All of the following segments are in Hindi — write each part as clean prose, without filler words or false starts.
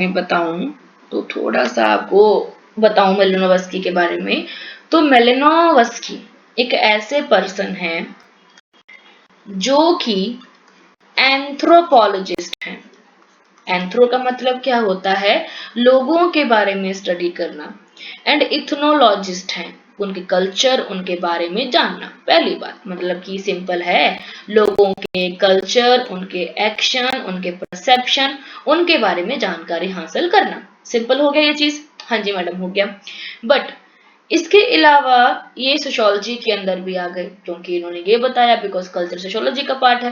में बताऊं तो थोड़ा सा आपको बताऊं मेलिनोवस्की के बारे में। तो मेलिनोवस्की एक ऐसे पर्सन है जो कि एंथ्रोपोलॉजिस्ट हैं। एंथ्रो का मतलब क्या होता है, लोगों के बारे में स्टडी करना, एंड इथनोलॉजिस्ट हैं, उनके कल्चर उनके बारे में जानना। पहली बात मतलब कि सिंपल है, लोगों के कल्चर, उनके एक्शन, उनके परसेप्शन, उनके बारे में जानकारी हासिल करना। सिंपल हो गया ये चीज। हाँ जी मैडम हो गया। बट इसके अलावा ये सोशियोलॉजी के अंदर भी आ गए, क्योंकि इन्होंने ये बताया बिकॉज कल्चर सोशियोलॉजी का पार्ट है,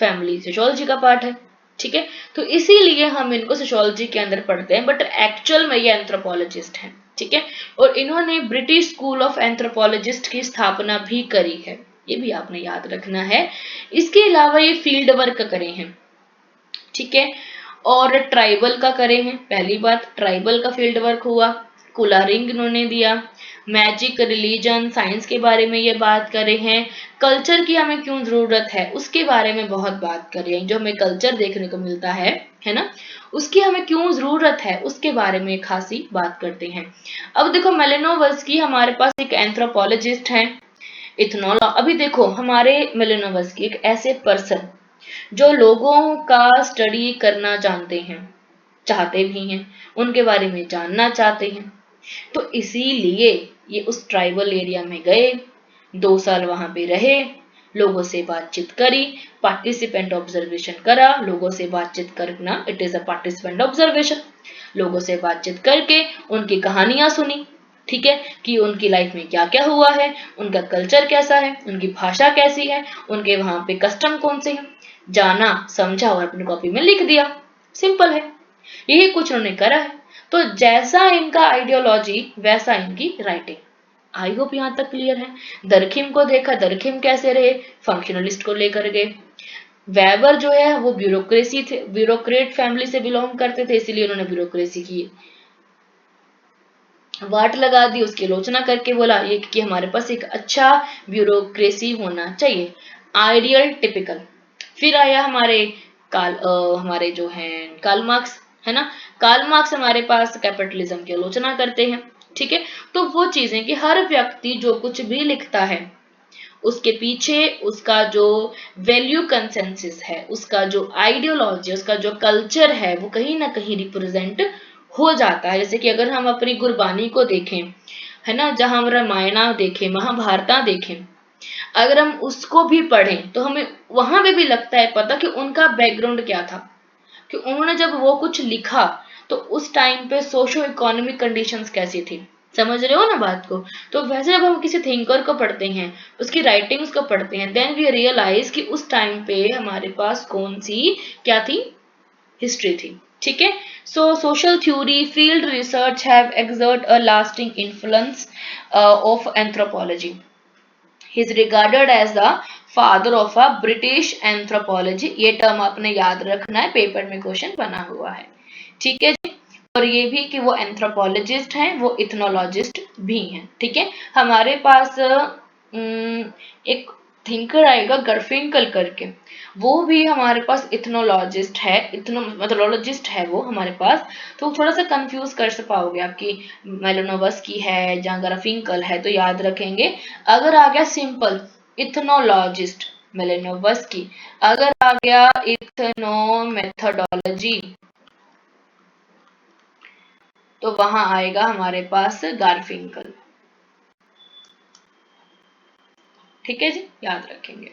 फैमिली सोशियोलॉजी का पार्ट है। ठीक है, तो इसीलिए हम इनको सोशियोलॉजी के अंदर पढ़ते हैं, बट एक्चुअल में ये एंथ्रोपोलॉजिस्ट हैं। ठीक है, और इन्होंने ब्रिटिश स्कूल ऑफ एंथ्रोपोलॉजिस्ट की स्थापना भी करी है, ये भी आपने याद रखना है। इसके अलावा ये फील्ड वर्क करे हैं। ठीक है, और ट्राइबल का करे हैं। पहली बात ट्राइबल का फील्ड वर्क हुआ, कुलारिंग इन्होंने दिया, मैजिक, रिलीजन, साइंस के बारे में ये बात करे हैं। कल्चर की हमें क्यों जरूरत है उसके बारे में बहुत बात करी है, जो हमें कल्चर देखने को मिलता है ना, उसकी हमें क्यों जरूरत है उसके बारे में खासी बात करते हैं। अब देखो मेलिनोवस्की हमारे पास एक एंथ्रोपोलॉजिस्ट है, इथनोलॉ। अभी देखो हमारे मेलिनोवस्की एक ऐसे पर्सन जो लोगों का स्टडी करना जानते हैं, चाहते भी हैं, उनके बारे में जानना चाहते हैं, तो इसीलिए ये उस ट्राइबल एरिया में गए, 2 साल वहां पे रहे, लोगों से बातचीत करी, पार्टिसिपेंट ऑब्जर्वेशन करा। लोगों से बातचीत करना it is a participant observation. लोगों से बातचीत करके उनकी कहानियां सुनी। ठीक है, कि उनकी लाइफ में क्या क्या हुआ है, उनका कल्चर कैसा है, उनकी भाषा कैसी है, उनके वहां पे कस्टम कौन से हैं, जाना, समझा और अपनी कॉपी में लिख दिया। सिंपल है, यही कुछ उन्होंने करा है। तो जैसा इनका आइडियोलॉजी वैसा इनकी राइटिंग। आई होप यहां तक क्लियर है। दरखिम को देखा, दरखिम कैसे रहे, फंक्शनलिस्ट को लेकर गए। वेबर जो है वो ब्यूरोक्रेसी थे, ब्यूरोक्रेट फैमिली से बिलोंग करते थे, इसीलिए उन्होंने ब्यूरोक्रेसी की वाट लगा दी, उसकी आलोचना करके बोला ये कि हमारे पास एक अच्छा ब्यूरोक्रेसी होना चाहिए, आइडियल, टिपिकल। फिर आया हमारे जो हैं कार्ल मार्क्स, है ना। कार्ल मार्क्स हमारे पास कैपिटलिज्म की आलोचना करते हैं। ठीक है, तो वो चीजें कि हर व्यक्ति जो कुछ भी लिखता है उसके पीछे उसका जो वैल्यू कंसेंसस है, उसका जो आइडियोलॉजी, उसका जो कल्चर है, वो कहीं ना कहीं रिप्रेजेंट हो जाता है। जैसे कि अगर हम अपनी गुरबानी को देखें, है ना, जहां हम रामायण देखें, महाभारत देखें, अगर हम उसको भी पढ़ें तो हमें वहां पे भी लगता है पता कि उनका बैकग्राउंड क्या था, कि उन्होंने जब वो कुछ लिखा तो उस टाइम पे सोशो इकोनॉमिक कंडीशंस कैसी थी। समझ रहे हो ना बात को। तो वैसे जब हम किसी थिंकर को पढ़ते हैं, उसकी राइटिंग्स को पढ़ते हैं, देन वी रियलाइज कि उस टाइम पे हमारे पास कौन सी क्या थी, हिस्ट्री थी। ठीक है, so social theory, field research have exert a lasting influence of anthropology. He is regarded as the father of a British anthropology. ये टर्म आपने याद रखना है, पेपर में क्वेश्चन बना हुआ है। ठीक है जी, और ये भी कि वो एंथ्रोपोलॉजिस्ट हैं, वो इथनोलॉजिस्ट भी हैं। ठीक है, हमारे पास एक थिंकर आएगा गर्फिंकल करके, वो भी हमारे पास इथनोलॉजिस्ट है, मेथोडोलॉजिस्ट है वो हमारे पास। तो थोड़ा सा कंफ्यूज कर से पाओगे आपकी मेलिनोवस्की है या गर्फिंकल है, तो याद रखेंगे। अगर आ गया सिंपल इथनोलॉजिस्ट मेलिनोवस्की, अगर आ गया इथनो मेथोडोलॉजी, तो वहां आएगा हमारे पास गार्फिंकल। ठीक है जी, याद रखेंगे।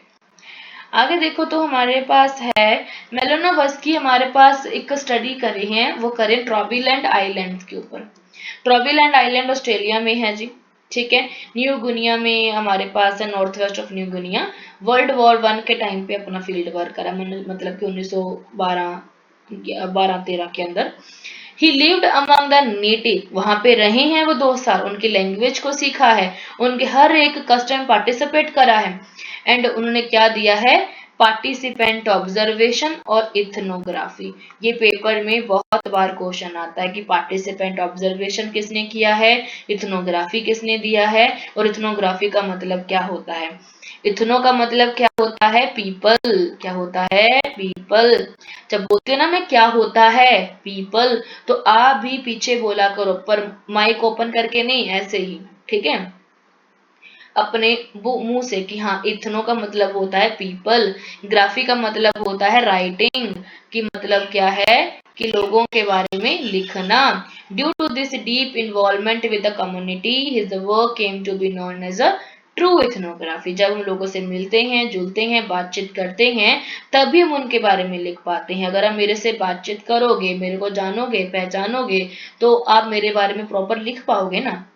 आगे देखो तो हमारे पास है मेलिनोवस्की, हमारे पास एक स्टडी करी है, वो करें ट्रॉबीलैंड आइलैंड के ऊपर। ट्रॉबीलैंड आइलैंड ऑस्ट्रेलिया में है जी। ठीक है, न्यू गुनिया में हमारे पास है, north west of New Guinea. World war 1 के टाइम पे अपना फील्ड वर्क करा, मतलब कि 1912-13 के अंदर। ही लिव्ड अमंग द नेटिव, वहां पे रहे हैं वो 2 साल, उनकी लैंग्वेज को सीखा है, उनके हर एक कस्टम पार्टिसिपेट करा है, एंड उन्होंने क्या दिया है, पार्टिसिपेंट ऑब्जर्वेशन और इथनोग्राफी। ये पेपर में बहुत बार क्वेश्चन आता है कि पार्टिसिपेंट ऑब्जर्वेशन किसने किया है, इथनोग्राफी किसने दिया है, और इथनोग्राफी का मतलब क्या होता है। इथनो का मतलब क्या होता है? पीपल। क्या होता है? पीपल। जब बोलते हो ना मैं क्या होता है? पीपल, तो आप भी पीछे बोला करो, पर माइक ओपन करके नहीं, ऐसे ही, ठीक है, अपने मुंह से कि हाँ इथनो का मतलब होता है पीपल, ग्राफी का मतलब होता है राइटिंग, कि मतलब क्या है कि लोगों के बारे में लिखना। Due to this deep involvement with the community his work came to be known as a true ethnography. जब हम लोगों से मिलते हैं, जुलते हैं, बातचीत करते हैं, तभी हम उनके बारे में लिख पाते हैं। अगर आप मेरे से बातचीत करोगे, मेरे को जानोगे, पहचानोगे, तो आप मेरे बारे में प्रॉपर लिख पाओगे ना।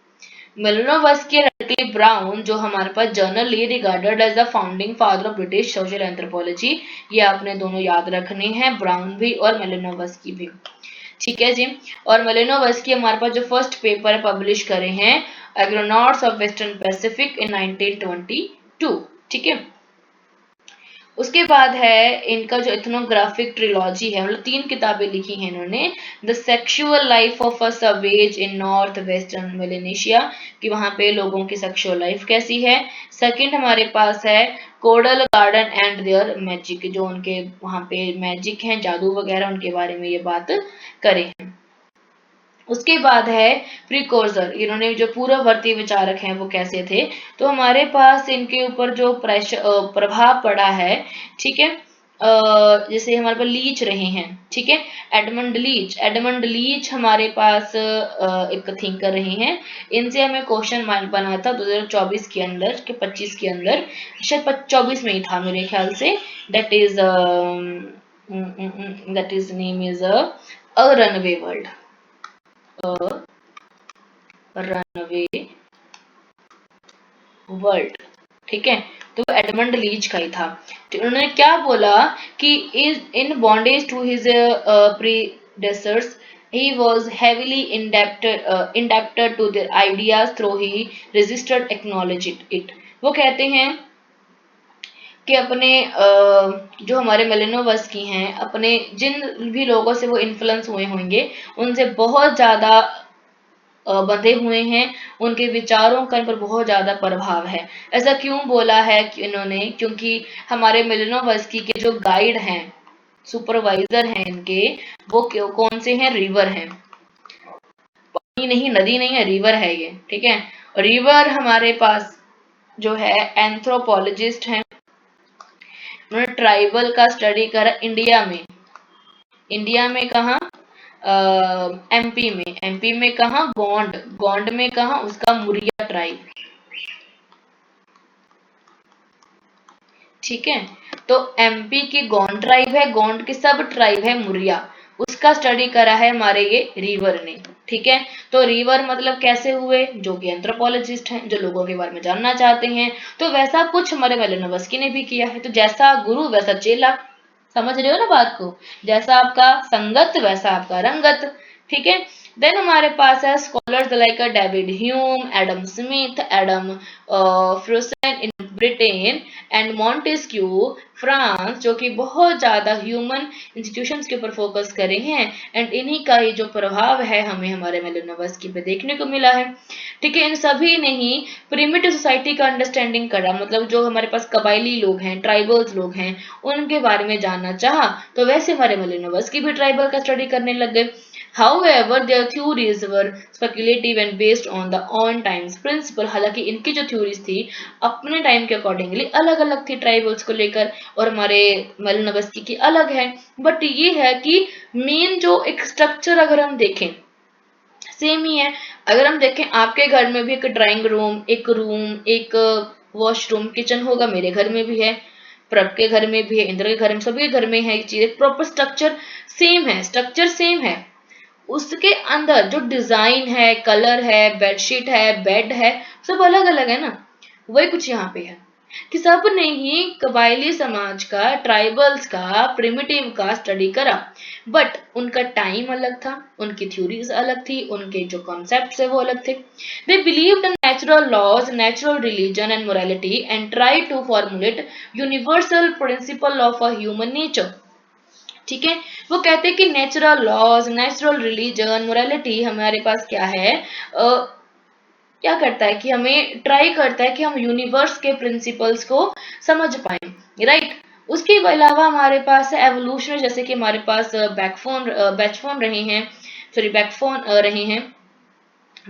Malinowski and Radcliffe Brown, जो हमारे पास generally regarded as the founding father of British social anthropology, ये आपने दोनों याद रखने हैं, ब्राउन भी और मेलिनोवस्की भी। ठीक है जी। और मेलिनोवस्की हमारे पास जो फर्स्ट पेपर पब्लिश करे हैं, एग्रोनॉट्स ऑफ वेस्टर्न पैसिफिक इन 1922। ठीक है। उसके बाद है इनका जो इथनोग्राफिक ट्रिलॉजी है, मतलब 3 किताबें लिखी हैं इन्होंने। The sexual life of a Suez in north western Melanesia, कि वहां पे लोगों की सेक्सुअल लाइफ कैसी है। सेकंड हमारे पास है कोडल गार्डन एंड देयर मैजिक, जो उनके वहां पे मैजिक है, जादू वगैरह, उनके बारे में ये बात करें। उसके बाद है प्रिकोर्सर, इन्होंने जो पूर्ववर्ती विचारक हैं वो कैसे थे। तो हमारे पास इनके ऊपर जो प्रभाव पड़ा है, ठीक है, जैसे हमारे पास लीच रहे हैं, ठीक है, एडमंड लीच हमारे पास एक थिंकर रहे हैं। इनसे हमें क्वेश्चन बना था 2024 के अंदर के 25 के अंदर, शायद 24 में ही था मेरे ख्याल से। That is name is a runway world, runway world, ठीक है। तो एडमंड लीच का ही था। तो उन्होंने क्या बोला कि is in bondage to his predecessors he was heavily indebted to their ideas through he resisted acknowledge it। वो कहते हैं कि अपने जो हमारे मेलिनोवस्की हैं, अपने जिन भी लोगों से वो इन्फ्लुएंस हुए होंगे, उनसे बहुत ज्यादा बंधे हुए हैं, उनके विचारों का इन पर बहुत ज्यादा प्रभाव है। ऐसा क्यों बोला है कि इन्होंने? क्योंकि हमारे मेलिनोवस्की के जो गाइड हैं, सुपरवाइजर हैं इनके, वो कौन से हैं? रिवर हैं, पानी नहीं, नदी नहीं है, रिवर है ये, ठीक है। रिवर हमारे पास जो है एंथ्रोपोलॉजिस्ट हैं, उन्होंने ट्राइबल का स्टडी करा इंडिया में। इंडिया में कहा? एमपी में। एमपी में कहा? गोंड। गोंड में कहा? उसका मुरिया ट्राइब, ठीक है। तो एमपी की गोंड ट्राइब है, गोंड की सब ट्राइब है मुरिया, उसका स्टडी करा है हमारे ये रिवर ने, ठीक है। तो रिवर मतलब कैसे हुए? जो कि एंथ्रोपोलॉजिस्ट हैं, जो लोगों के बारे में जानना चाहते हैं। तो वैसा कुछ हमारे मेलिनोवस्की ने भी किया है। तो जैसा गुरु वैसा चेला, समझ रहे हो ना बात को? जैसा आपका संगत वैसा आपका रंगत, ठीक है। देन हमारे पास है scholars like David Hume, Adam Smith, Adam Ferguson in Britain and Montesquieu France, जो कि बहुत ज्यादा ह्यूमन इंस्टीट्यूशंस के ऊपर फोकस करे हैं। एंड इन्हीं का ही जो प्रभाव है हमें हमारे मेलिनोवस्की पे देखने को मिला है, ठीक है। इन सभी ने ही प्रिमिटिव सोसाइटी का अंडरस्टैंडिंग करा, मतलब जो हमारे पास कबायली लोग हैं, ट्राइबल्स लोग हैं, उनके बारे में जानना चाहा। तो वैसे हमारे मेलिनोवस्की भी ट्राइबल का स्टडी करने लग गए। However, their theories were speculative and based on the own times principle। हालांकि इनकी जो थ्योरीज थी अपने टाइम के अकॉर्डिंगली अलग अलग थी ट्राइबल्स को लेकर, और हमारे मेलिनोवस्की की अलग है। बट ये है कि मेन जो एक स्ट्रक्चर अगर हम देखें सेम ही है। अगर हम देखें आपके घर में भी एक ड्राइंग रूम, एक रूम, एक वॉशरूम, किचन होगा, मेरे घर में भी है, प्रभ के घर में भी है, इंद्र के घर में, सभी के घर में है, ये चीज प्रॉपर स्ट्रक्चर सेम है, स्ट्रक्चर सेम है। उसके अंदर जो डिजाइन है, कलर है, बेडशीट है, बेड है, सब अलग अलग है ना। वही कुछ यहाँ पे है कि सब ने ही कबायली समाज का, ट्राइबल्स का, प्रिमिटिव का स्टडी करा। बट उनका टाइम अलग था, उनकी थ्योरीज अलग थी, उनके जो कॉन्सेप्ट्स है वो अलग थे। They believed in natural laws, natural religion and morality and try to formulate universal principle of a human nature, ठीक है। वो कहते हैं कि natural laws, natural religion, morality हमारे पास क्या है, क्या करता है कि हमें ट्राई करता है कि हम यूनिवर्स के प्रिंसिपल्स को समझ पाए, राइट। उसके अलावा हमारे पास एवोल्यूशन, जैसे कि हमारे पास बैचफोन रहे हैं, सॉरी बैकफोन रहे हैं,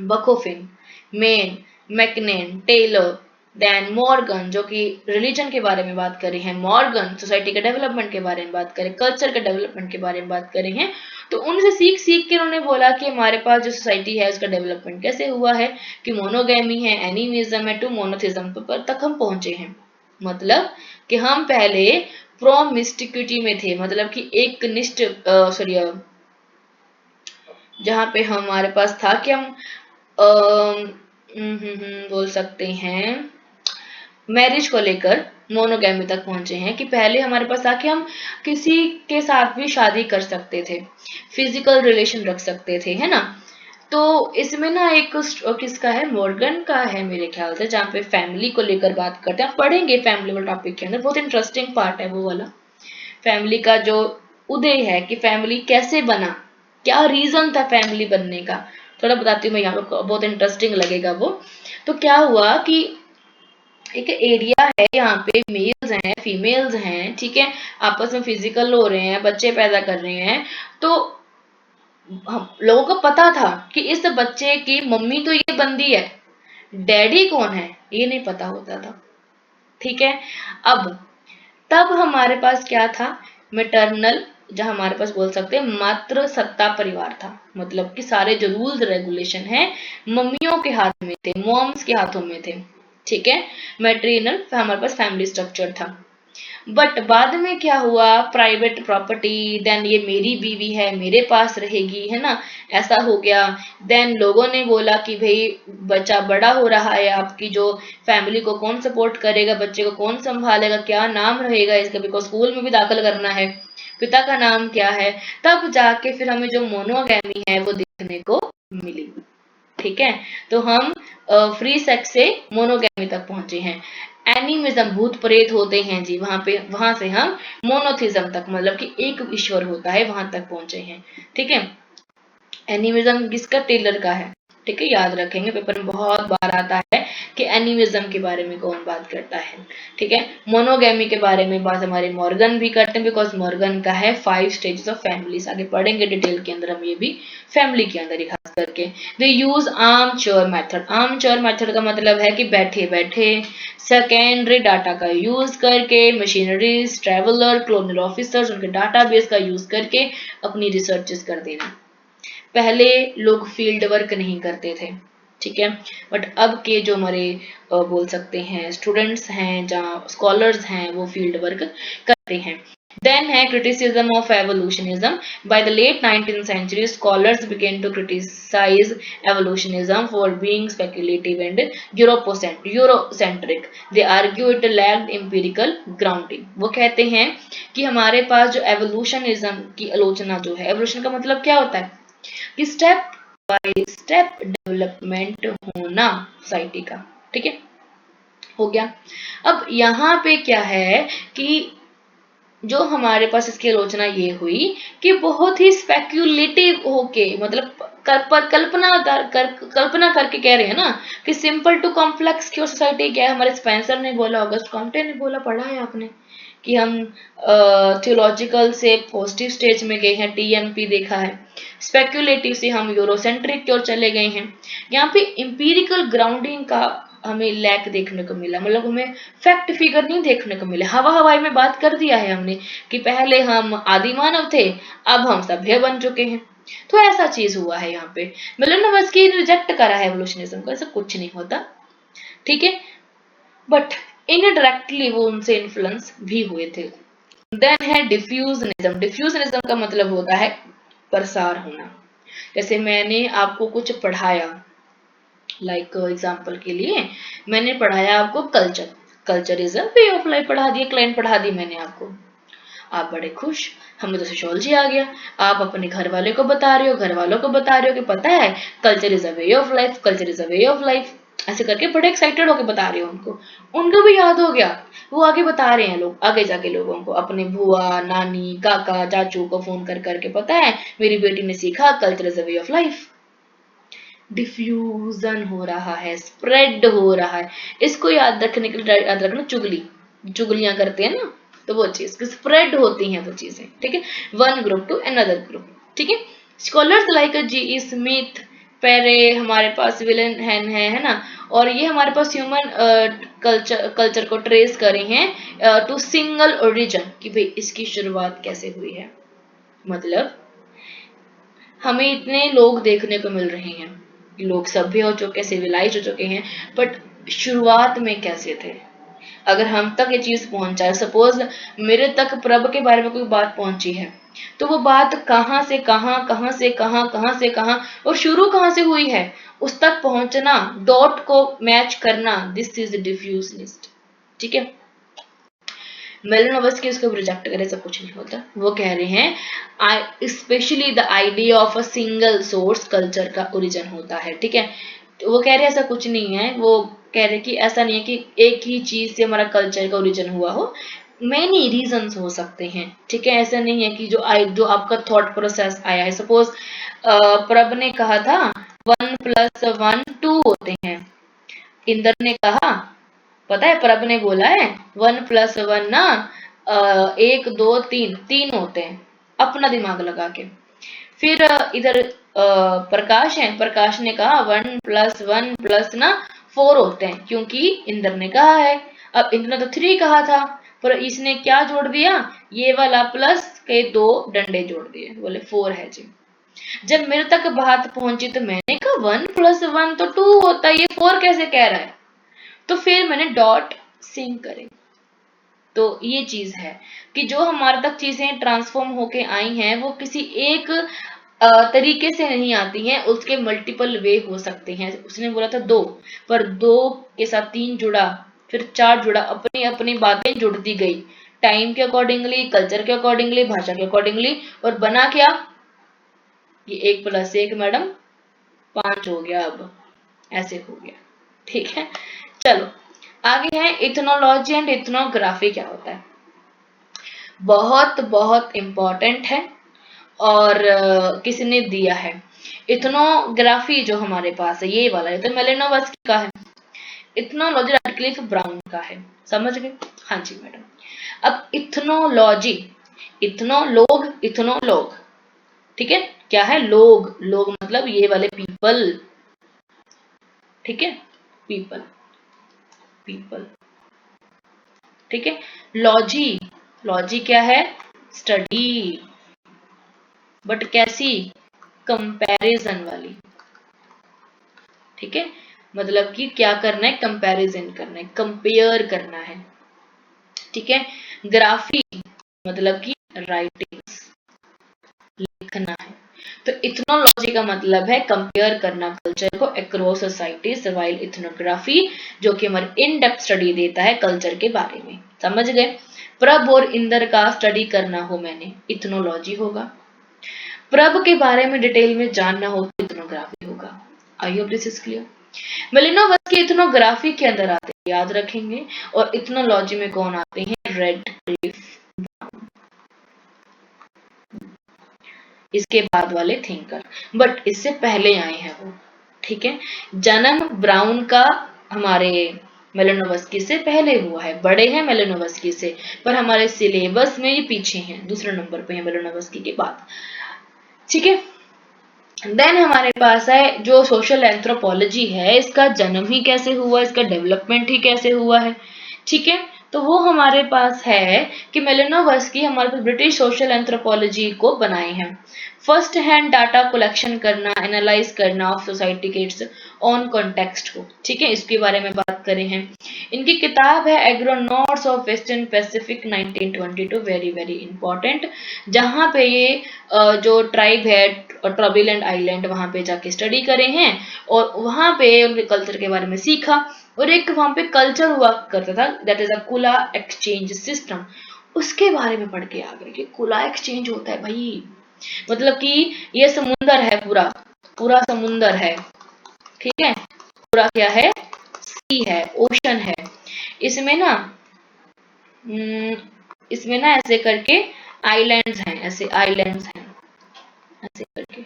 बकोफिन, मेन, मैकनेन, टेलर, देन मॉर्गन जो कि रिलीजन के बारे में बात करें हैं, मॉर्गन सोसाइटी के डेवलपमेंट के बारे में बात करें, कल्चर के डेवलपमेंट के बारे में बात करें हैं। तो उनसे सीख सीख के उन्होंने बोला कि हमारे पास जो सोसाइटी है उसका डेवलपमेंट कैसे हुआ है, कि मोनोगैमी है, एनिमिज्म है, टू मोनोथिज्म पर तक हम पहुंचे हैं। मतलब कि हम पहले प्रोमिस्टिक्यूटी में थे, मतलब कि एक निष्ठ सॉरी जहाँ पे हमारे पास था कि हम बोल सकते हैं मैरिज को लेकर मोनोगैमी तक पहुंचे हैं, कि पहले हमारे पास था कि हम किसी के साथ भी शादी कर सकते थे, फिजिकल रिलेशन रख सकते थे, है ना। तो इसमें ना एक किसका है, मॉर्गन का है मेरे ख्याल से, जहाँ पे फैमिली को लेकर बात करते हैं, आप पढ़ेंगे फैमिली वाले टॉपिक के अंदर, बहुत इंटरेस्टिंग पार्ट है वो वाला। फैमिली का जो उदय है कि फैमिली कैसे बना, क्या रीजन था फैमिली बनने का, थोड़ा बताती हूँ मैं यहाँ पे, बहुत इंटरेस्टिंग लगेगा वो। तो क्या हुआ कि एक एरिया है, यहाँ पे मेल्स हैं, फीमेल्स हैं, ठीक है, आपस में फिजिकल हो रहे हैं, बच्चे पैदा कर रहे हैं। तो हम लोगों को पता था कि इस बच्चे की मम्मी तो ये बंदी है, डैडी कौन है ये नहीं पता होता था, ठीक है। अब तब हमारे पास क्या था, मैटरनल, जहां हमारे पास बोल सकते हैं मातृ सत्ता परिवार था, मतलब कि सारे जो रूल्स रेगुलेशन है मम्मियों के हाथ में थे, मॉम्स के हाथों में थे, ठीक है। मैट्रिनल हमारे पास फैमिली स्ट्रक्चर था। बट बाद में क्या हुआ, प्राइवेट प्रॉपर्टी, देन ये मेरी बीवी है मेरे पास रहेगी, है ना, ऐसा हो गया। देन लोगों ने बोला कि भाई बच्चा बड़ा हो रहा है, आपकी जो फैमिली को कौन सपोर्ट करेगा, बच्चे को कौन संभालेगा, क्या नाम रहेगा इसका, बिकॉज स्कूल में भी दाखिल करना है, पिता का नाम क्या है। तब जाके फिर हमें जो मोनोगैमी है वो देखने को मिली, ठीक है। तो हम फ्री सेक्स से मोनोगैमी तक पहुंचे हैं। एनिमिज्म, भूत प्रेत होते हैं जी, वहां से हम मोनोथिज्म तक, मतलब कि एक ईश्वर होता है, वहां तक पहुंचे हैं, ठीक है। एनिमिज्म किसका, टेलर का है, ठीक है, याद रखेंगे, पेपर में बहुत बार आता है कि एनिमिज्म के बारे में कौन बात करता है, ठीक है। मोनोगैमी के बारे में बात हमारे मॉर्गन भी करते हैं, बिकॉज मॉर्गन का है 5 स्टेजेस ऑफ फैमिलीज, आगे पढ़ेंगे डिटेल के अंदर हम ये भी, फैमिली के अंदर ही खास करके। They use armchair method, armchair method का मतलब है कि बैठे बैठे सेकेंडरी डाटा का यूज करके, मशीनरीज, ट्रेवलर, क्लोनल ऑफिसर्स, उनके डाटाबेस का यूज करके अपनी रिसर्चेस कर देना। पहले लोग फील्ड वर्क नहीं करते थे, ठीक है, बट अब के जो हमारे बोल सकते हैं स्टूडेंट्स हैं, जहाँ स्कॉलर्स हैं, वो फील्ड वर्क करते हैं। देन है criticism of evolutionism. By the late 19th century, scholars began to criticize evolutionism for being speculative and Eurocentric. They argue it lacked empirical grounding. वो कहते हैं कि हमारे पास जो evolutionism की आलोचना जो है, evolution का मतलब क्या होता है कि स्टेप बाय स्टेप डेवलपमेंट होना सोसाइटी का, ठीक है, हो गया। अब यहाँ पे क्या है कि जो हमारे पास इसकी आलोचना ये हुई कि बहुत ही स्पेक्यूलेटिव होके, मतलब कल्पना करके कह रहे हैं ना, कि simple to complex cure society क्या है, हमारे स्पेंसर ने बोला, ऑगस्ट कॉम्टे ने बोला, पढ़ा है आपने कि हम थियोलॉजिकल से पॉजिटिव स्टेज में गए हैं, टीएमपी देखा है, स्पेक्यूलेटिव से हम यूरोसेंट्रिक की ओर चले गए हैं। यहाँ पे इंपीरिकल ग्राउंडिंग का हमें लैक देखने को मिला, मतलब हमें फैक्ट फिगर नहीं देखने को मिले, हवा हवाई में बात कर दिया है हमने कि पहले हम आदि मानव थे, अब हम सभ्य बन चुके हैं। तो ऐसा चीज हुआ है यहाँ पे, मतलब ना बस की रिजेक्ट करा है एवोल्यूशनिज्म को, ऐसा कुछ नहीं होता, ठीक है। बट इनडायरेक्टली वो उनसे इन्फ्लुएंस भी हुए थे। देन है डिफ्यूजनिज्म। डिफ्यूजनिज्म का मतलब होता है प्रसार होना। जैसे मैंने आपको कुछ पढ़ाया, लाइक एग्जांपल के लिए मैंने पढ़ाया आपको culture, culture is a way of life पढ़ा दिया, क्लाइंट पढ़ा दी मैंने आपको, आप बड़े खुश, हमें तो सोशियोलॉजी आ गया। आप अपने घर वाले को बता रहे हो, घर वालों को बता रहे हो कि पता है culture is a way of life, culture is a way of life, ऐसे करके बड़े एक्साइटेड होकर बता रहे हो उनको, उनको भी याद हो गया, वो आगे बता रहे हैं, लोग आगे जाके लोगों को, अपने बुआ, नानी, काका, चाचू को फोन कर करके, पता है मेरी बेटी ने सीखा culture is a way of life. Diffusion हो रहा है, स्प्रेड हो रहा है। इसको याद रखने के लिए याद रखना, चुगलियां करते हैं ना, तो वो चीज स्प्रेड होती हैं वो चीजें, ठीक है, one group to another group, ठीक है। Scholars like G E Smith, Perry, हमारे पास विलन है ना, और ये हमारे पास ह्यूमन कल्चर को ट्रेस करे हैं टू सिंगल ओरिजिन, कि भाई इसकी शुरुआत कैसे हुई है। मतलब हमें इतने लोग देखने को मिल रहे हैं, लोग सभ्य हो चुके, सिविलाइज हो चुके हैं, बट शुरुआत में कैसे थे। अगर हम तक ये चीज पहुंचाए, सपोज मेरे तक प्रभ के बारे में कोई बात पहुंची है, तो वो बात कहाँ से कहाँ, कहाँ से कहाँ, कहाँ से कहाँ, और शुरू कहाँ से हुई है, उस तक पहुंचना, डॉट को मैच करना, दिस इज डिफ्यूज लिस्ट, ठीक है। मेलेनोवस्की उसको रिजेक्ट करे, ऐसा कुछ नहीं होता। वो कह रहे हैं specially the idea of a single source culture का ओरिजिन होता है, ठीक है। तो वो कह रहे हैं ऐसा कुछ नहीं है, वो कह रहे हैं कि ऐसा नहीं है कि एक ही चीज से हमारा कल्चर का ओरिजिन हुआ हो, मेनी रीजंस हो सकते हैं, ठीक है। ऐसा नहीं है कि जो आपका थॉट प्रोसेस आया है, सपोज प्रभ ने कहा था 1+1 2 होते हैं, इंद्र ने कहा, पता है प्रभ ने बोला है 1+1 ना 1 2 3 3 होते हैं, अपना दिमाग लगा के। फिर इधर प्रकाश है, प्रकाश ने कहा 1+1+ ना 4 होते हैं, क्योंकि इंद्र ने कहा है। अब इंद्र ने तो 3 कहा था, पर इसने क्या जोड़ दिया, ये वाला प्लस के 2 डंडे जोड़ दिए, बोले 4 है जी। जब मेरे तक बात पहुंची तो मैंने कहा 1+1 तो 2 होता है, ये 4 कैसे कह रहा है, तो फिर मैंने डॉट सिंक करे। तो ये चीज है कि जो हमारे तक चीजें ट्रांसफॉर्म होके आई हैं, वो किसी एक तरीके से नहीं आती हैं, उसके मल्टीपल वे हो सकते हैं। उसने बोला था 2, पर 2 के साथ 3 जुड़ा, फिर 4 जुड़ा, अपनी अपनी बातें जुड़ती गई, टाइम के अकॉर्डिंगली, कल्चर के अकॉर्डिंगली, भाषा के अकॉर्डिंगली, और बना क्या, ये 1+1 मैडम 5 हो गया, अब ऐसे हो गया, ठीक है। चलो आगे है इथनोलॉजी एंड इथनोग्राफी क्या होता है। बहुत बहुत इंपॉर्टेंट है, और किसने दिया है, इथनोग्राफी जो हमारे पास है ये वाला, ये तो मेलेनोवस्की का है। इथनोलॉजी रैडक्लिफ ब्राउन का है, समझ गए, हाँ जी मैडम। अब इथनोलॉजी, इथनोलोग, ठीक है, क्या है, लोग, लोग मतलब ये वाले पीपल, ठीक है, पीपल, पीपल, ठीक है। लॉजी, लॉजी क्या है, स्टडी, बट कैसी, कंपैरिजन वाली, ठीक है। मतलब कि क्या करना है, कंपैरिजन करना है, कंपेयर करना है, ठीक है। ग्राफी मतलब कि राइटिंग्स, लिखना है। तो इथनोलॉजी का मतलब है कंपेयर करना कल्चर को अक्रॉस सोसाइटीज, वाइल इथनोग्राफी जो कि हमारे इन डेप्थ स्टडी देता है कल्चर के बारे में, समझ गए। प्रभ और इंद्र का स्टडी करना हो मैंने, इथनोलॉजी होगा। प्रभ के बारे में डिटेल में जानना हो तो इथनोग्राफी होगा। I hope this is clear. Malinowski ethnography के अंदर आते हैं, याद रखेंगे, और इथनोलॉजी में कौन आते हैं, रेडक्लिफ, इसके बाद वाले थिंकर, बट इससे पहले आए हैं वो, ठीक है। जन्म ब्राउन का हमारे मेलेनोवस्की से पहले हुआ है, बड़े हैं मेलेनोवस्की से, पर हमारे सिलेबस में ये पीछे हैं, दूसरे नंबर पे है मेलेनोवस्की के बाद, ठीक है। देन हमारे पास है जो सोशल एंथ्रोपोलॉजी है, इसका जन्म ही कैसे हुआ, इसका डेवलपमेंट ही कैसे हुआ है, ठीक है। तो वो हमारे पास है कि मेलेनोवस्की हमारे पास ब्रिटिश सोशल एंथ्रोपोलॉजी को बनाए हैं, फर्स्ट हैंड डाटा कलेक्शन करना, एनालाइज करना ऑफ सोसाइटी के इट्स ऑन कॉन्टेक्स्ट को, ठीक है, इसके बारे में बात करें हैं। इनकी किताब है Argonauts of Western Pacific 1922, very very important, जहां पे ये जो ट्राइब है ट्रॉबिलैंड आइलैंड, वहां पे जाके स्टडी करे हैं, और वहां पे उनके कल्चर के बारे में सीखा, और एक वहां पे कल्चर हुआ करता था, दैट इज अ कुला एक्सचेंज सिस्टम, उसके बारे में पढ़ के आ गए कि कुला एक्सचेंज होता है भाई, मतलब कि ये समुंदर है, पूरा पूरा समुंदर है, ठीक है, पूरा क्या है, सी है, ओशन है, इसमें ना इसमें ना ऐसे करके आइलैंड्स हैं, ऐसे आइलैंड्स हैं, ऐसे करके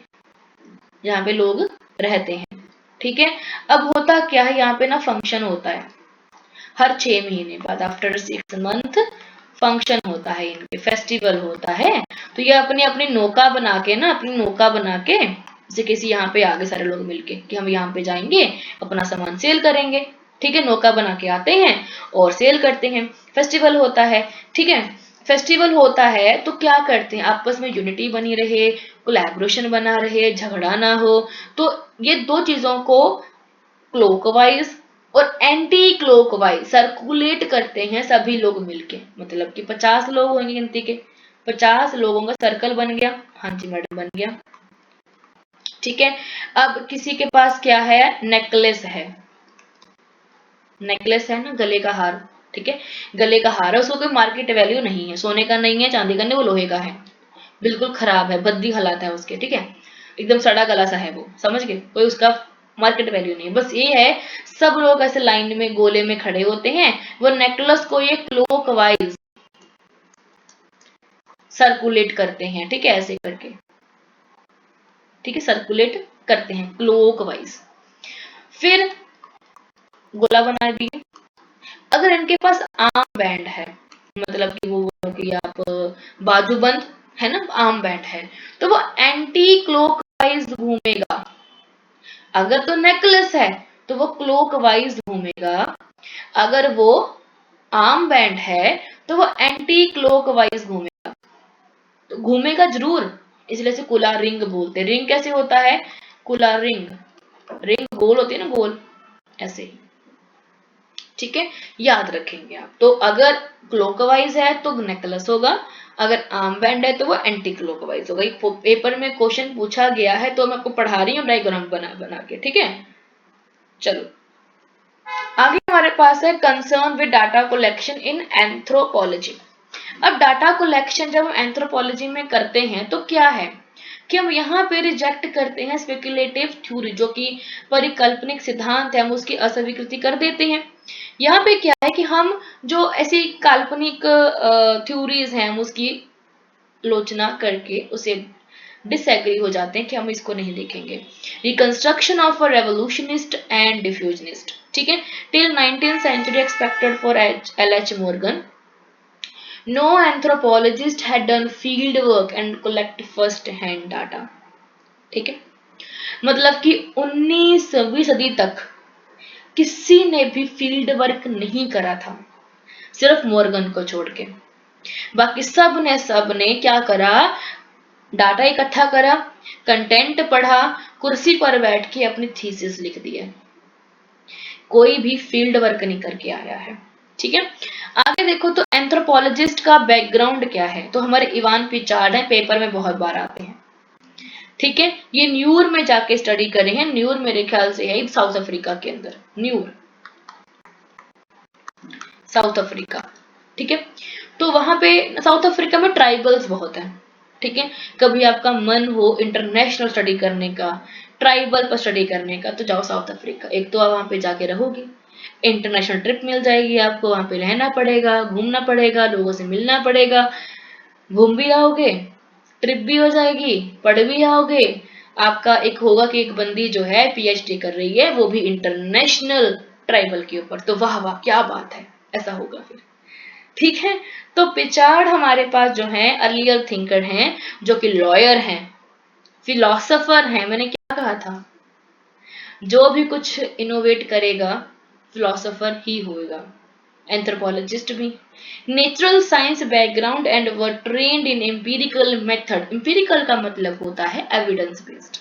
जहाँ पे लोग रहते हैं, ठीक है। अब होता क्या है, यहाँ पे ना फंक्शन होता है हर 6 महीने बाद, आफ्टर 6 मंथ फंक्शन होता है, इनके फेस्टिवल होता है। तो ये अपनी अपनी नौका बना के ना, अपनी नौका बना के, जैसे किसी यहाँ पे आगे सारे लोग मिलके कि हम यहाँ पे जाएंगे, अपना सामान सेल करेंगे, ठीक है, नौका बना के आते हैं और सेल करते हैं। फेस्टिवल होता है, ठीक है। फेस्टिवल होता है तो क्या करते हैं, आपस में यूनिटी बनी रहे, कोलैबोरेशन बना रहे, झगड़ा ना हो, तो ये दो चीजों को क्लॉकवाइज और एंटी क्लॉकवाइज सर्कुलेट करते हैं सभी लोग मिलके। मतलब कि 50 लोग होंगे गिनती के, 50 लोगों का सर्कल बन गया। हाँ जी मैडम, बन गया, ठीक है। अब किसी के पास क्या है, नेकलेस है, नेकलेस है ना, गले का हार, ठीक है, गले का हार है, उसको कोई मार्केट वैल्यू नहीं है, सोने का नहीं है, चांदी का नहीं, वो लोहे का है, बिल्कुल खराब है, भद्दी हालात है उसके, ठीक है, एकदम सड़ा गला सा है वो, समझ गए, कोई उसका मार्केट वैल्यू नहीं है। बस ये है, सब लोग ऐसे लाइन में गोले में खड़े होते हैं, वो नेकलेस को ये क्लॉकवाइज सर्कुलेट करते हैं, ठीक है, ऐसे करके, ठीक है, सर्कुलेट करते हैं क्लॉकवाइज। फिर गोला बना दिए। अगर इनके पास आर्म बैंड है, मतलब कि वो कि आप बाजूबंद है ना, आर्म बैंड है, तो वो एंटी क्लॉकवाइज घूमेगा। अगर तो नेकलेस है तो वो क्लॉकवाइज घूमेगा, अगर वो आर्म बैंड है तो वो एंटी क्लॉकवाइज घूमेगा। तो घूमेगा जरूर, इसलिए से कुला रिंग बोलते हैं। रिंग कैसे होता है, कुला रिंग, रिंग गोल होती है ना, गोल ऐसे ही, ठीक है, याद रखेंगे आप। तो अगर क्लॉकवाइज है तो नेकलेस होगा, अगर आर्म बैंड है तो वो एंटी क्लॉकवाइज होगा। पेपर में क्वेश्चन पूछा गया है तो मैं आपको पढ़ा रही हूँ डायग्राम बना बना के, ठीक है। चलो आगे हमारे पास है concern with data collection in anthropology. अब डाटा कलेक्शन जब हम एंथ्रोपोलॉजी में करते हैं तो क्या है कि हम यहाँ पे रिजेक्ट करते हैं स्पेकुलेटिव थ्योरी, जो कि परिकल्पनिक सिद्धांत है, हम उसकी अस्वीकृति कर देते हैं। यहाँ पे क्या है कि हम जो ऐसी काल्पनिक थ्योरीज हैं हम उसकी आलोचना करके उसे डिसएग्री हो जाते हैं कि हम इसको नहीं देखेंगे। Reconstruction of a revolutionist and डिफ्यूजनिस्ट, ठीक है, till 19th century expected for L.H. Morgan, no anthropologist had done field work and collect first hand data, ठीक है। मतलब कि 19वीं सदी तक किसी ने भी फील्ड वर्क नहीं करा था, सिर्फ मॉर्गन को छोड़ के। बाकी सब ने क्या करा, डाटा इकट्ठा करा, कंटेंट पढ़ा, कुर्सी पर बैठ के अपनी थीसिस लिख दिया। कोई भी फील्ड वर्क नहीं करके आया है, ठीक है। आगे देखो तो एंथ्रोपोलॉजिस्ट का बैकग्राउंड क्या है, तो हमारे इवान पिचार्ड है, पेपर में बहुत बार आते हैं, ठीक है। ये न्यूर में जाके स्टडी करे हैं, न्यूर मेरे ख्याल से है साउथ अफ्रीका के अंदर, न्यूर साउथ अफ्रीका, ठीक है। तो वहां पे साउथ अफ्रीका में ट्राइबल्स बहुत हैं, ठीक है। कभी आपका मन हो इंटरनेशनल स्टडी करने का, ट्राइबल पर स्टडी करने का, तो जाओ साउथ अफ्रीका। एक तो आप वहां पे जाके रहोगे, इंटरनेशनल ट्रिप मिल जाएगी आपको, वहां पे रहना पड़ेगा, घूमना पड़ेगा, लोगों से मिलना पड़ेगा, घूम भी आओगे, ट्रिप भी हो जाएगी, पढ़ भी आओगे। आपका एक होगा कि एक बंदी जो है पीएचडी कर रही है, वो भी इंटरनेशनल ट्राइबल के ऊपर, तो वाह वाह क्या बात है, ऐसा होगा फिर, ठीक है। तो पिचार्ड हमारे पास जो है अर्लियर थिंकर हैं, जो कि लॉयर हैं, फिलोसोफर हैं। मैंने क्या कहा था, जो भी कुछ इनोवेट करेगा फिलोसोफर ही होगा, एंथ्रोपोलॉजिस्ट भी। Natural science background and were trained in empirical method. Empirical का मतलब होता है एविडेंस बेस्ड,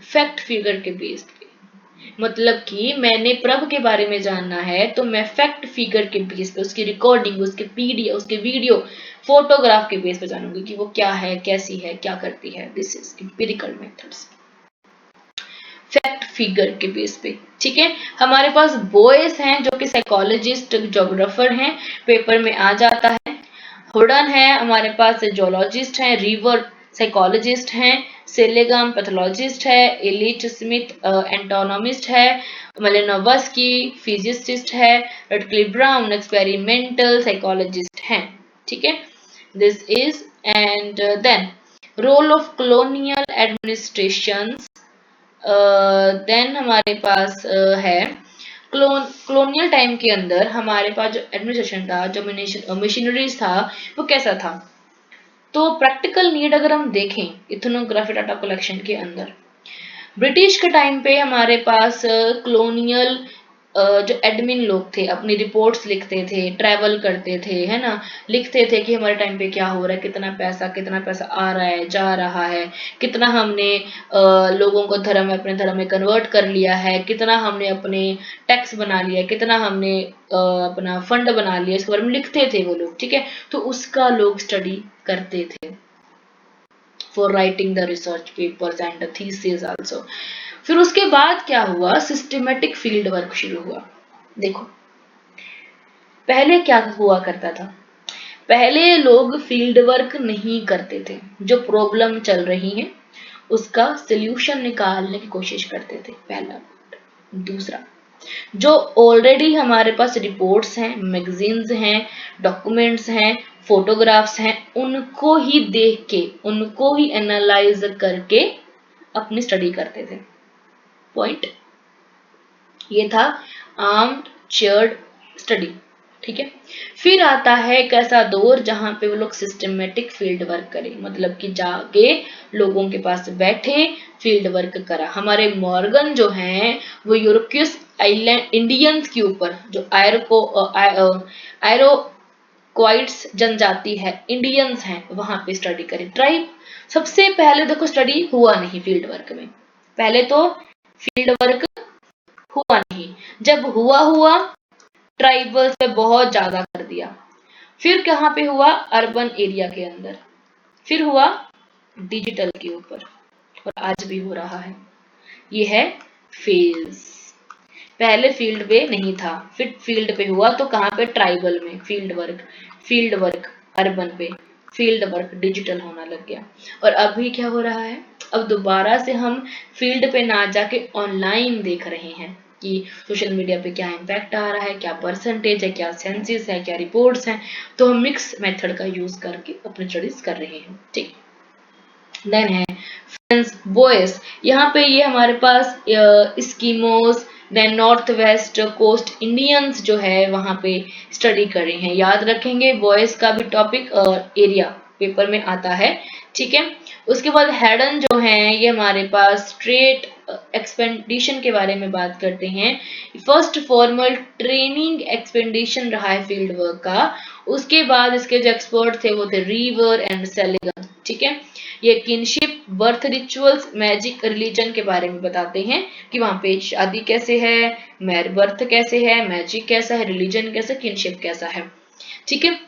फैक्ट फिगर के बेस्ड, मतलब कि मैंने प्रभ के बारे में जानना है तो मैं फैक्ट फिगर के बेस पे, उसकी रिकॉर्डिंग, उसके पीडीएफ, उसके वीडियो, फोटोग्राफ के बेस पे जानूंगी कि वो क्या है, कैसी है, क्या करती है। This is empirical methods, fact figure के बेस पे, ठीक है। हमारे पास बॉयज हैं जो कि साइकोलॉजिस्ट, जोग्राफर हैं, पेपर में आ जाता है। हुडन है हमारे पास, जोलॉजिस्ट हैं, रिवर साइकोलॉजिस्ट हैं, सेलेगम पैथोलॉजिस्ट है, एलिट स्मिथ एंटोनोमिस्ट है, मलेनोवस्की फिजिसिस्ट है, रटक्लिफ ब्राउन एक्सपेरिमेंटल साइकोलॉजिस्ट हैं, ठीक है। This is and then role of colonial administrations then हमारे पास है कॉलोनियल टाइम के अंदर हमारे पास जो एडमिनिस्ट्रेशन था, जो मशीनरीज था, वो कैसा था। तो प्रैक्टिकल नीड अगर हम देखें इथनोग्राफी डाटा कलेक्शन के अंदर, ब्रिटिश के टाइम पे हमारे पास कॉलोनियल जो एडमिन लोग थे अपनी रिपोर्ट्स लिखते थे, ट्रैवल करते थे, है ना, लिखते थे कि हमारे टाइम पे क्या हो रहा है, कितना पैसा आ रहा है, जा रहा है, कितना हमने लोगों को धर्म अपने धर्म में कन्वर्ट कर लिया है, कितना हमने अपने टैक्स बना लिया, कितना हमने अपना फंड बना लिया, इसके बारे में लिखते थे वो लोग, ठीक है। तो उसका लोग स्टडी करते थे for writing the research papers and thesis also. फिर उसके बाद क्या हुआ, सिस्टमेटिक फील्ड वर्क शुरू हुआ। देखो पहले क्या हुआ करता था, पहले लोग फील्ड वर्क नहीं करते थे, जो प्रॉब्लम चल रही है उसका सल्यूशन निकालने की कोशिश करते थे, पहला। दूसरा, जो ऑलरेडी हमारे पास रिपोर्ट्स हैं, मैगजीन्स हैं, डॉक्यूमेंट्स हैं, फोटोग्राफ्स हैं, उनको ही देख के, उनको ही एनालाइज करके अपनी स्टडी करते थे। पॉइंट ये था आर्म्ड चेयर्ड स्टडी, ठीक है। फिर आता है एक ऐसा दौर जहां पे वो लोग सिस्टमेटिक फील्ड वर्क करें, मतलब कि जाके लोगों के पास बैठे फील्ड वर्क करा। हमारे मॉर्गन जो हैं वो यूरोपियस आइलैंड इंडियंस के ऊपर जो आयरोक्वाइट्स जनजाति है, इंडियंस हैं, वहां पे स्टडी करें। ट्राइब सबसे पहले देखो स्टडी हुआ नहीं फील्ड वर्क में, पहले तो फील्ड वर्क हुआ नहीं, जब हुआ ट्राइबल्स पे बहुत ज्यादा कर दिया। फिर कहाँ पे हुआ, अर्बन एरिया के अंदर, फिर हुआ डिजिटल के ऊपर, और आज भी हो रहा है। ये है फेज। पहले फील्ड पे नहीं था, फिर फील्ड पे हुआ, तो कहाँ पे, ट्राइबल में फील्ड वर्क अर्बन पे, फील्ड वर्क डिजिटल होना लग गया। और अभी क्या हो रहा है, अब दोबारा से हम फील्ड पे ना जाके ऑनलाइन देख रहे हैं कि सोशल मीडिया पे क्या इम्पैक्ट आ रहा है, क्या परसेंटेज है, क्या सेंसिस है, क्या रिपोर्ट्स हैं। तो हम मिक्स मेथड का यूज करके अपनी स्टडीज कर रहे हैं, ठीक। देन है फ्रेंड्स बॉयज, यहाँ पे ये हमारे पास Eskimos, then north west coast Indians जो है वहां पे स्टडी कर रहे हैं। याद रखेंगे बॉयज का भी टॉपिक एरिया पेपर में आता है, ठीक है। उसके बाद हेडन जो है ये हमारे पास स्ट्रेट एक्सपेडिशन के बारे में बात करते हैं। फर्स्ट फॉर्मल ट्रेनिंग एक्सपेडिशन रहा है फील्ड वर्क का। उसके बाद इसके जो एक्सपर्ट थे वो थे रीवर एंड सेलिगन, ठीक है। ये kinship, birth rituals, magic, religion के बारे में बताते हैं कि वहां पे शादी कैसे है, मैर बर्थ कैसे है, मैजिक कैसा है, रिलीजन कैसा, किनशिप कैसा है, ठीक है।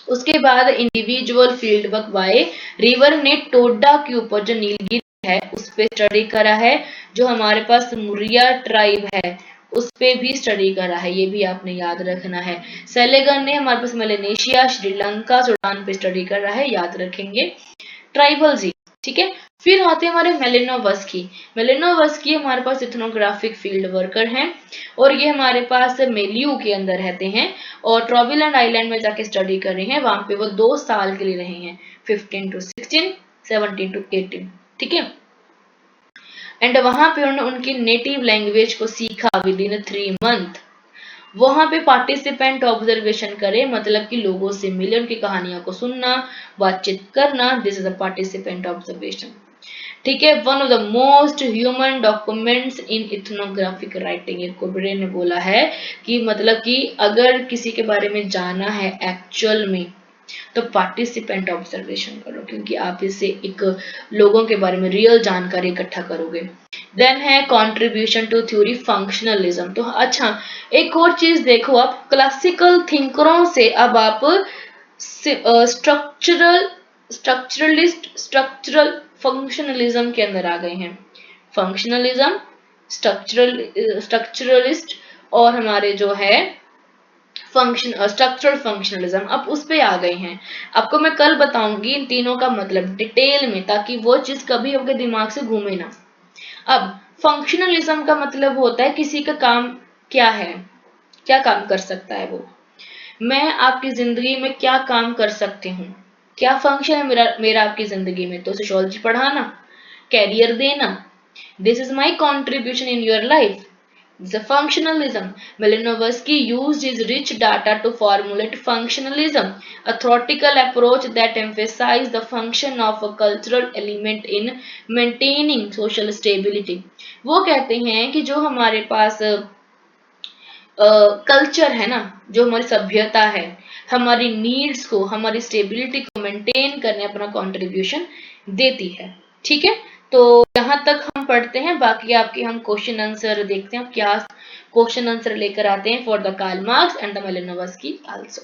उसके बाद individual field work by river ने टोडा के ऊपर जो नीलगिरी है उस पे स्टडी करा है। जो हमारे पास मुरिया ट्राइब है उस पे भी स्टडी करा है, ये भी आपने याद रखना है। सेलेगन ने हमारे पास मेलेनेशिया, श्रीलंका, सूडान पे स्टडी कर रहा है, याद रखेंगे। ट्राइबल्स ही, ठीक है। फिर आते हैं हमारे मेलेनोवस्की हमारे पास इथनोग्राफिक फील्ड वर्कर हैं और ये हमारे पास मेल्यू के अंदर रहते हैं और ट्रॉविलैंड आइलैंड में जाके स्टडी कर रहे हैं। वहां पे वो 2 साल के लिए रहे हैं, 15 to 16, 17 to 18, ठीक है। एंड वहां पे उन्होंने उनकी नेटिव लैंग्वेज को सीखा विद इन 3 मंथ। वहां पे पार्टिसिपेंट ऑब्जर्वेशन करे, मतलब कि लोगों से मिले, उनकी कहानियों को सुनना, बातचीत करना, this is a participant observation, ठीक है। One of the most human documents in ethnographic writing, एक कोबरे ने बोला है कि मतलब कि अगर किसी के बारे में जाना है एक्चुअल में तो पार्टिसिपेंट ऑब्जर्वेशन करो, क्योंकि आप इससे एक लोगों के बारे में रियल जानकारी इकट्ठा करोगे। देन है कंट्रीब्यूशन टू थ्योरी फंक्शनलिज्म। तो अच्छा एक और चीज देखो, आप क्लासिकल थिंकरों से अब आप स्ट्रक्चरल स्ट्रक्चरल फंक्शनलिज्म के अंदर आ गए हैं। फंक्शनलिज्म, स्ट्रक्चरलिस्ट और हमारे जो है स्ट्रक्चरल फंक्शनलिज्म, अब उस पे आ गए हैं। आपको मैं कल बताऊंगी इन तीनों का मतलब डिटेल में, ताकि वो चीज कभी आपके दिमाग से घूमे ना। अब फंक्शनलिज्म का मतलब होता है किसी का काम क्या है, क्या काम कर सकता है वो। मैं आपकी जिंदगी में क्या काम कर सकती हूँ, क्या फंक्शन है मेरा मेरा आपकी जिंदगी में। तो सोशियोलॉजी पढ़ाना, कैरियर देना, This is my contribution in your life. The functionalism. Malinowski used his rich data to formulate functionalism, a theoretical approach that emphasized the function of a cultural element in maintaining social stability. वो कहते हैं कि जो हमारे पास कल्चर है ना, जो हमारी सभ्यता है, हमारी नीड्स को, हमारी स्टेबिलिटी को मेंटेन करने अपना कंट्रीब्यूशन देती है। ठीक है, तो यहाँ तक हम पढ़ते हैं, बाकी आपके हम क्वेश्चन आंसर देखते हैं क्या क्वेश्चन आंसर लेकर आते हैं for the Karl Marx and the Malinowski also.